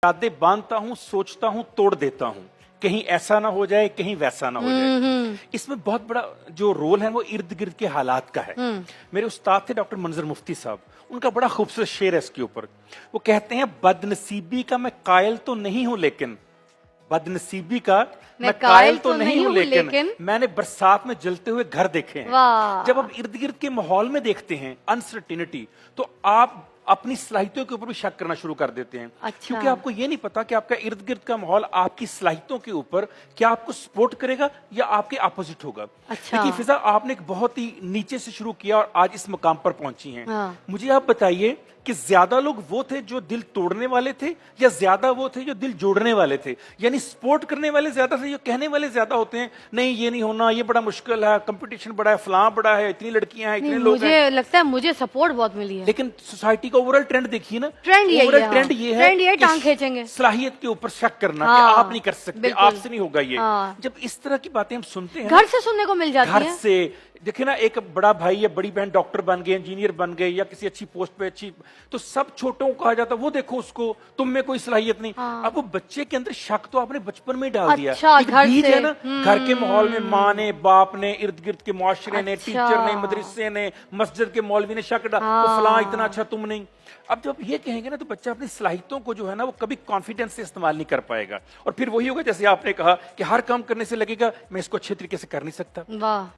यादें बांधता हूँ, सोचता हूँ, तोड़ देता हूँ, कहीं ऐसा ना हो जाए, कहीं वैसा ना हो जाए। इसमें बहुत बड़ा जो रोल है वो इर्द गिर्द के हालात का है। मेरे उस्ताद थे डॉक्टर मंजर मुफ्ती साहब, उनका बड़ा खूबसूरत शेर है इसके ऊपर। वो कहते हैं, बदनसीबी का मैं कायल तो नहीं हूं लेकिन, बदनसीबी का मैं कायल तो नहीं हूं लेकिन मैंने बरसात में जलते हुए घर देखे हैं। जब आप इर्द गिर्द के माहौल में देखते हैं अनसर्टिनिटी, तो आप अपनी सलाहितों के ऊपर भी शक करना शुरू कर देते हैं। अच्छा। क्योंकि आपको ये नहीं पता कि आपका इर्द गिर्द का माहौल आपकी सलाहितों के ऊपर क्या आपको सपोर्ट करेगा या आपके अपोजिट होगा। अच्छा। देखिए फिजा, आपने एक बहुत ही नीचे से शुरू किया और आज इस मुकाम पर पहुंची हैं। हाँ। मुझे आप बताइए कि ज्यादा लोग वो थे जो दिल तोड़ने वाले थे या ज्यादा वो थे जो दिल जोड़ने वाले थे? यानी सपोर्ट करने वाले ज्यादा थे, जो कहने वाले ज्यादा होते हैं नहीं ये नहीं होना, ये बड़ा मुश्किल है, कंपटीशन बड़ा है, फलां बड़ा है, इतनी लड़कियां हैं, इतने लोग हैं। मुझे लगता है मुझे सपोर्ट बहुत मिली है। लेकिन सोसाइटी का ओवरऑल ट्रेंड देखिए ना, ट्रेंड यही ओवरऑल है, ट्रेंड ये है ट्रेंड ये कि टांग खींचेंगे, सलाहियत के ऊपर शक करना हाँ, कि आप नहीं कर सकते, बिल्कुल। आपसे नहीं होगा ये। हाँ। जब इस तरह की बातें हम सुनते हैं घर से सुनने को मिल जाती घर है। से, देखिए ना, एक बड़ा भाई या बड़ी बहन डॉक्टर बन गए, इंजीनियर बन गए या किसी अच्छी पोस्ट पे अच्छी, तो सब छोटों को कहा जाता, वो देखो उसको, तुम में कोई सलाहियत नहीं। हाँ। अब वो बच्चे के अंदर शक तो आपने बचपन में ही डाल दिया। अच्छा, एक घर बीज से। है ना, घर के माहौल में माँ ने, बाप ने, इर्द गिर्द के मुआशरे ने, अच्छा। टीचर ने, मदरसे ने, मस्जिद के मौलवी ने शक डाला, हाँ। तो फलां इतना अच्छा तुम नहीं। अब जब ये कहेंगे ना, तो बच्चा अपनी सलाहितों को जो है ना वो कभी कॉन्फिडेंस से इस्तेमाल नहीं कर पाएगा, और फिर वही होगा जैसे आपने कहा कि हर काम करने से लगेगा मैं इसको अच्छे तरीके से कर नहीं सकता। वाह।